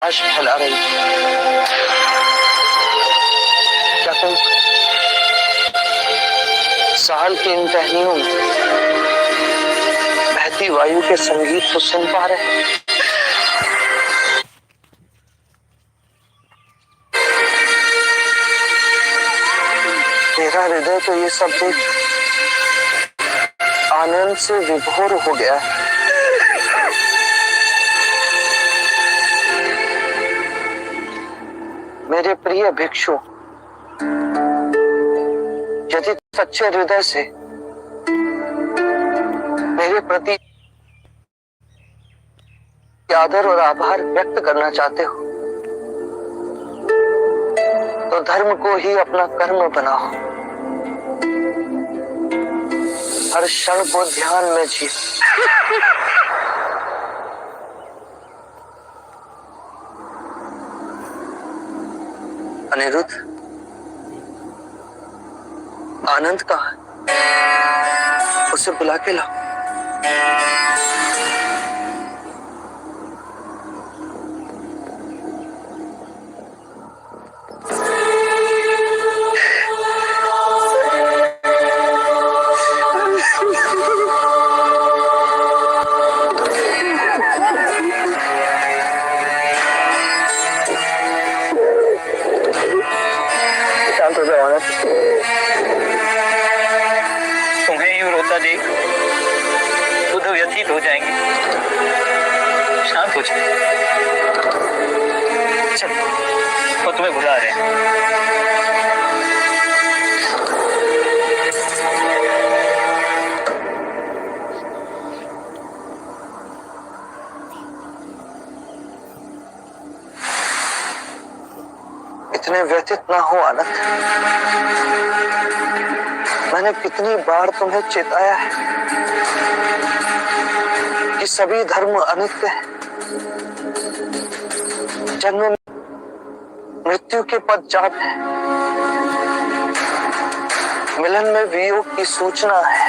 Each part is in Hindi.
आश फैला रही है। क्या तुम साल की इन टहनियों में बहती वायु के संगीत को सुन पा रहे हैं? मेरा हृदय तो ये सब देख आनंद से विभोर हो गया है। मेरे प्रिय भिक्षु, यदि सच्चे हृदय से मेरे प्रति आदर और आभार व्यक्त करना चाहते हो तो धर्म को ही अपना कर्म बनाओ। हर क्षण को ध्यान में जियो। अनिरुद्ध, आनंद कहाँ है? उसे बुला के लाओ। तुम्हें यूं रोता देख बुध व्यथित हो जाएंगे। शांत हो जाए। चल, वो तुम्हें बुला रहे हैं। इतने व्यथित ना हो आनंद। मैंने कितनी बार तुम्हें चेताया है कि सभी धर्म अनित्य है। जन्म मृत्यु के पश्चात है, मिलन में वियोग की सूचना है,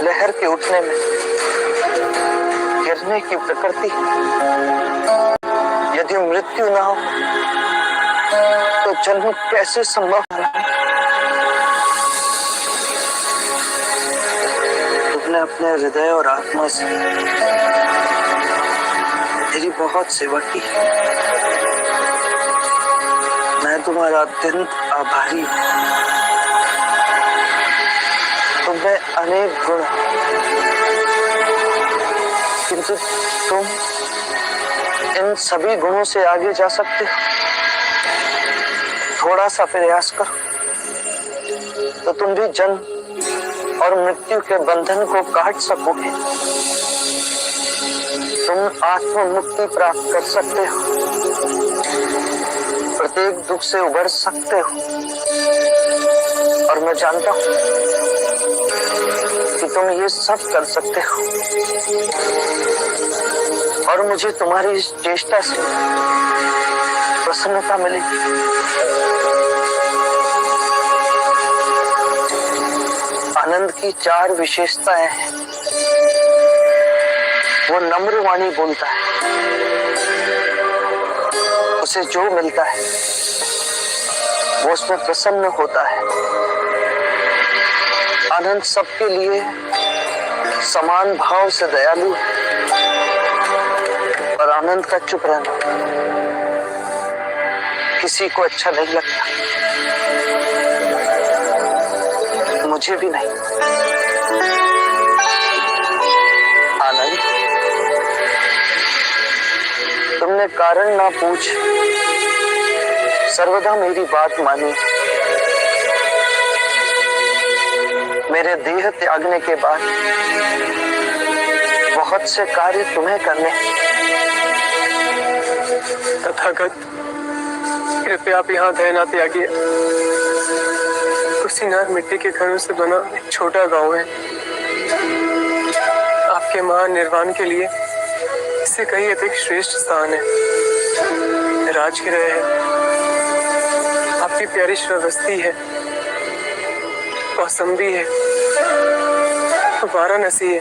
लहर के उठने में गिरने की प्रकृति। यदि मृत्यु ना हो तो जन्म कैसे संभव है? तुमने अपने हृदय और आत्मा से मेरी बहुत सेवा की। मैं तुम्हारा अत्यंत आभारी हूँ। तुम्हें अनेक गुण, किंतु तुम इन सभी गुणों से आगे जा सकते हो। थोड़ा सा प्रयास करो तो तुम भी जन्म और मृत्यु के बंधन को काट सकोगे। तुम आत्म मुक्ति प्राप्त कर सकते हो, प्रत्येक दुख से उबर सकते हो। और मैं जानता हूं कि तुम ये सब कर सकते हो। और मुझे तुम्हारी इस चेष्टा से प्रसन्नता मिलेगी। आनंद की 4 विशेषताएं हैं। वो नम्र वाणी बोलता है, उसे जो मिलता है वो उसमें प्रसन्न होता है। आनंद सबके लिए समान भाव से दयालु है। और आनंद का चुप रहना किसी को अच्छा नहीं लगता, मुझे भी नहीं। आनंद, तुमने कारण ना पूछ सर्वदा मेरी बात मानी। मेरे देह त्यागने के बाद बहुत से कार्य तुम्हें करने। तथागत, कृपया आप यहाँ दया ना त्यागिए। कुशीनार मिट्टी के घरों से बना एक छोटा गांव है। आपके महान निर्वाण के लिए इससे कहीं अधिक श्रेष्ठ स्थान है। राजगृह है, आपकी प्यारी श्रावस्ती है, कौसंबी है, वाराणसी है।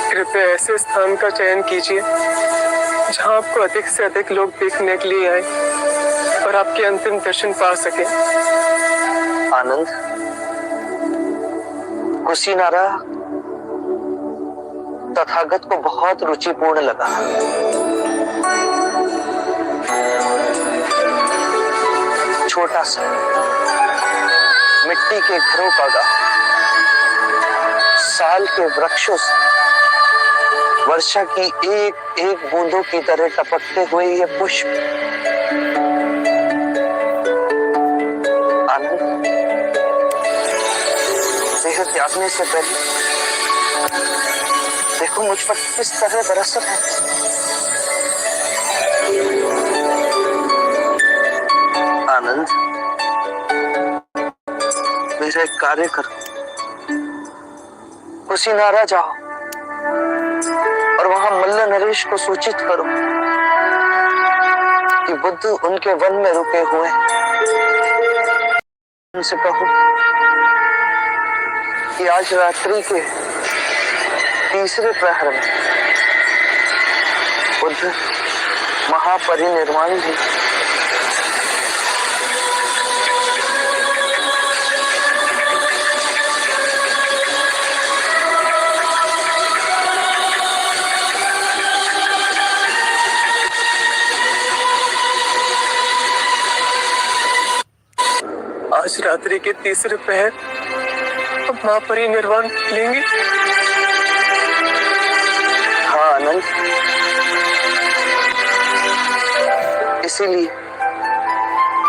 कृपया ऐसे स्थान का चयन कीजिए जहां आपको अधिक से अधिक लोग देखने के लिए आए और आपके अंतिम दर्शन पा सके। आनंद, कुशीनारा तथागत को बहुत रुचिपूर्ण लगा। छोटा सा मिट्टी के घरों का गांव, साल के वृक्षों से वर्षा की एक एक बूंदों की तरह टपकते हुए ये पुष्प। आनंद, देह त्यागने से पहले देखो मुझ पर किस तरह बरस रहे हैं। आनंद, मेरा एक कार्य करो, कुशीनारा जाओ और वहां मल्ल नरेश को सूचित करो कि बुद्ध उनके वन में रुके हुए हैं। उनसे कहो कि आज रात्रि के तीसरे प्रहर में बुद्ध महापरिनिर्वाण भी। आज रात्रि के तीसरे पहर अब महापरिनिर्वाण लेंगे। हाँ आनंद, इसीलिए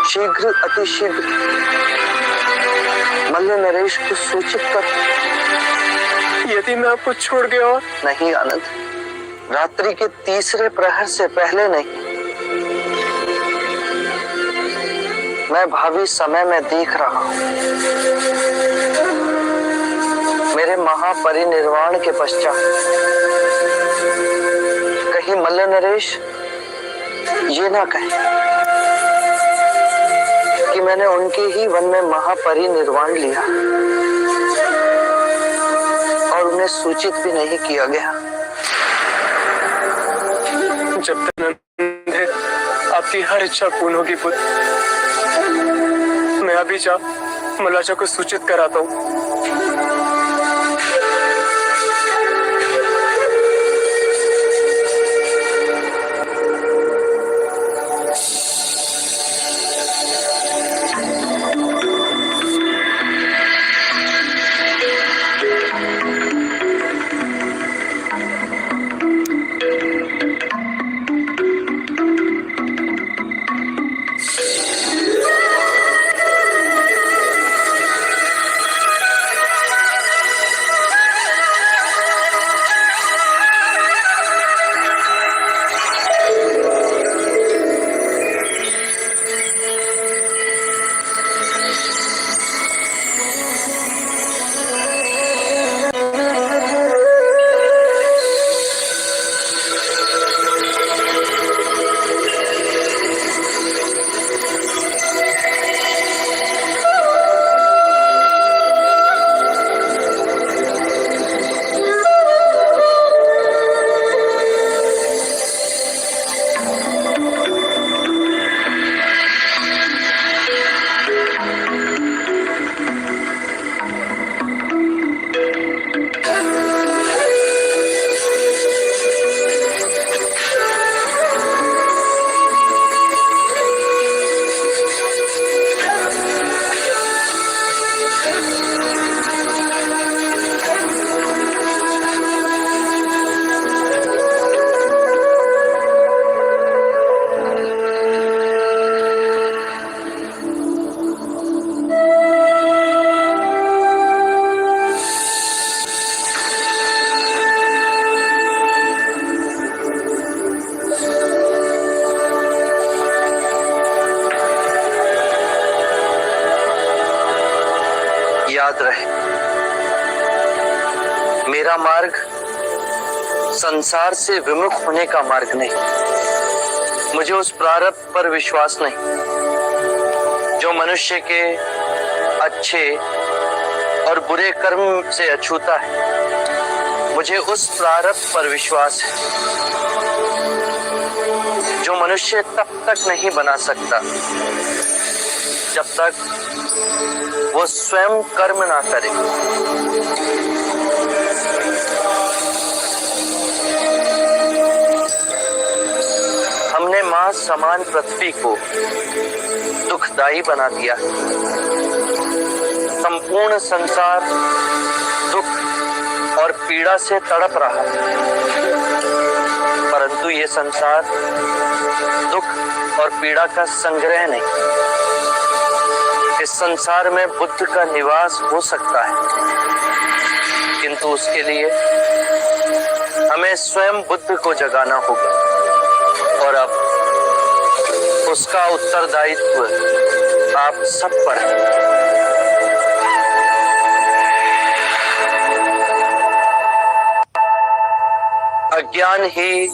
शीघ्र अतिशीघ्र मल्ल नरेश को सूचित कर। यदि मैं आपको छोड़ गया और नहीं आनंद, रात्रि के तीसरे प्रहर से पहले नहीं। मैं भावी समय में देख रहा हूं, मेरे महापरिनिर्वाण के पश्चात कहीं मल्ल नरेश ये ना कहे कि मैंने उनके ही वन में महापरिनिर्वाण लिया और उन्हें सूचित भी नहीं किया गया। जब तक आपकी हर इच्छा पूर्ण होगी बुद्ध, मैं अभी जा मलाजा को सूचित कराता हूँ। याद रहे, मेरा मार्ग संसार से विमुख होने का मार्ग नहीं। मुझे उस प्रारब्ध पर विश्वास नहीं जो मनुष्य के अच्छे और बुरे कर्म से अछूता है। मुझे उस प्रारब्ध पर विश्वास है मनुष्य तब तक नहीं बना सकता जब तक वो स्वयं कर्म ना करे। हमने मां समान पृथ्वी को दुखदाई बना दिया। संपूर्ण संसार दुख और पीड़ा से तड़प रहा, परंतु ये संसार दुख और पीड़ा का संग्रह नहीं। इस संसार में बुद्ध का निवास हो सकता है, किंतु उसके लिए हमें स्वयं बुद्ध को जगाना होगा। और अब उसका उत्तरदायित्व आप सब पर है। अज्ञान ही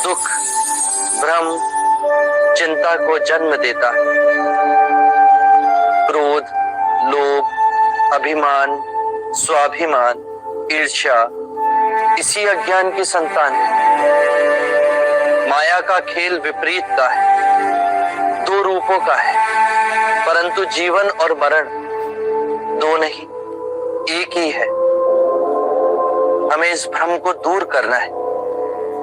दुख, भ्रम, चिंता को जन्म देता है। क्रोध, लोभ, अभिमान, स्वाभिमान, ईर्ष्या इसी अज्ञान की संतान है। माया का खेल विपरीत का है, दो रूपों का है, परंतु जीवन और मरण दो नहीं, एक ही है। हमें इस भ्रम को दूर करना है।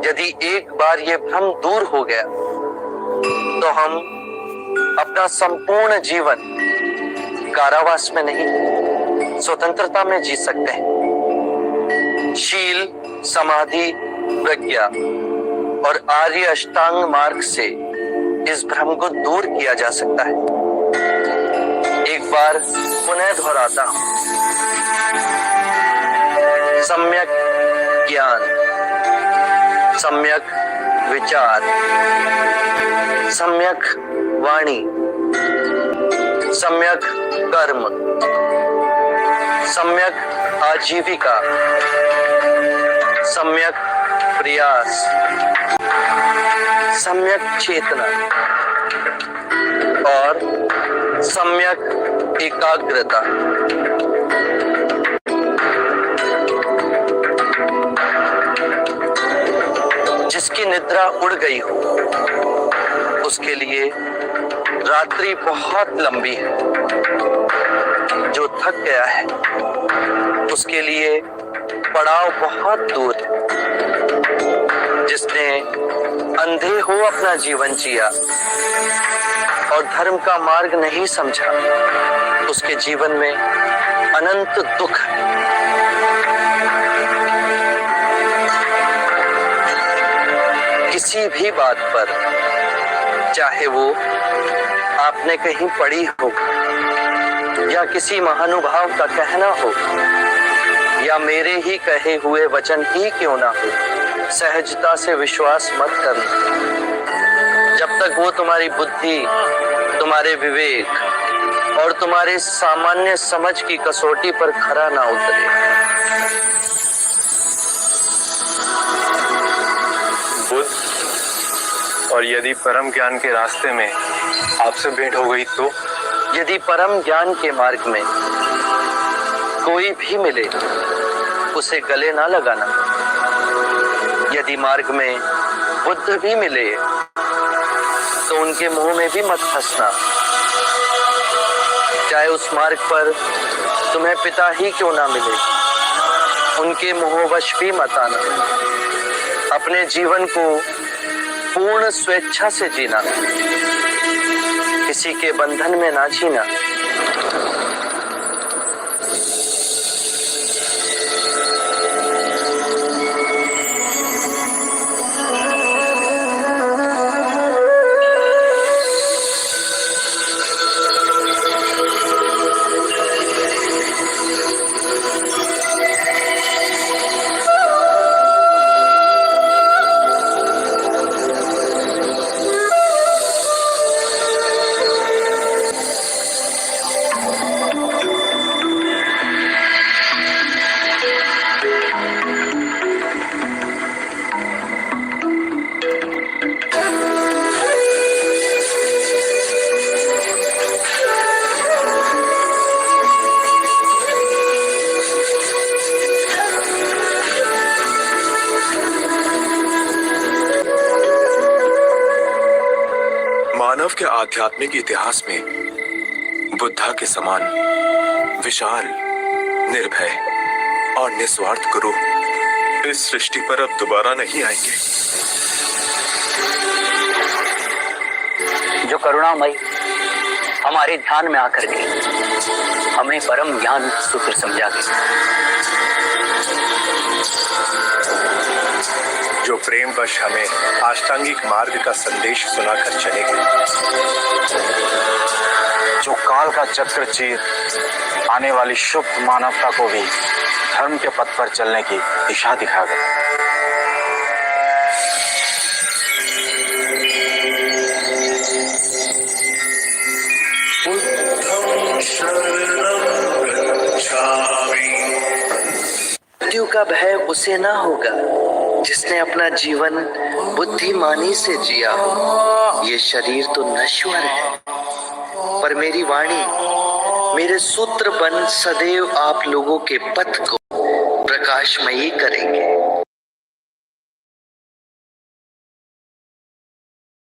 यदि एक बार ये भ्रम दूर हो गया तो हम अपना संपूर्ण जीवन कारावास में नहीं, स्वतंत्रता में जी सकते हैं। शील, समाधि, प्रज्ञा और आर्य अष्टांग मार्ग से इस भ्रम को दूर किया जा सकता है। एक बार पुनः दोहराता हूं, सम्यक ज्ञान, सम्यक विचार, सम्यक वाणी, सम्यक कर्म, सम्यक आजीविका, सम्यक प्रयास, सम्यक चेतना और सम्यक एकाग्रता। जिसकी निद्रा उड़ गई हो उसके लिए रात्रि बहुत लंबी है। जो थक गया है उसके लिए पड़ाव बहुत दूर है। जिसने अंधे हो अपना जीवन जिया और धर्म का मार्ग नहीं समझा, उसके जीवन में अनंत दुख है। किसी भी बात पर, चाहे वो आपने कहीं पढ़ी हो या किसी महानुभाव का कहना हो या मेरे ही कहे हुए वचन ही क्यों ना हो, सहजता से विश्वास मत करना जब तक वो तुम्हारी बुद्धि, तुम्हारे विवेक और तुम्हारे सामान्य समझ की कसौटी पर खरा ना उतरे। बुद्ध, और यदि परम ज्ञान के रास्ते में आपसे भेंट हो गई तो? यदि परम ज्ञान के मार्ग में कोई भी मिले उसे गले ना लगाना। यदि मार्ग में बुद्ध भी मिले तो उनके मुंह में भी मत फंसना। चाहे उस मार्ग पर तुम्हें पिता ही क्यों ना मिले, उनके मोहवश भी मत आना। अपने जीवन को पूर्ण स्वेच्छा से जीना, किसी के बंधन में ना जीना। मानव के आध्यात्मिक इतिहास में बुद्धा के समान विशाल, निर्भय और निस्वार्थ गुरु इस सृष्टि पर अब दोबारा नहीं आएंगे। जो करुणामयी हमारे ध्यान में आकर के हमें परम ज्ञान सूत्र समझा गए, जो प्रेम वश हमें अष्टांगिक मार्ग का संदेश सुनाकर चले गए, जो काल का चक्र चीर आने वाली शुभ मानवता को भी धर्म के पथ पर चलने की दिशा दिखा गए। मृत्यु का भय उसे ना होगा जिसने अपना जीवन बुद्धिमानी से जिया हो। ये शरीर तो नश्वर है, पर मेरी वाणी, मेरे सूत्र बन सदैव आप लोगों के पथ को प्रकाशमयी करेंगे।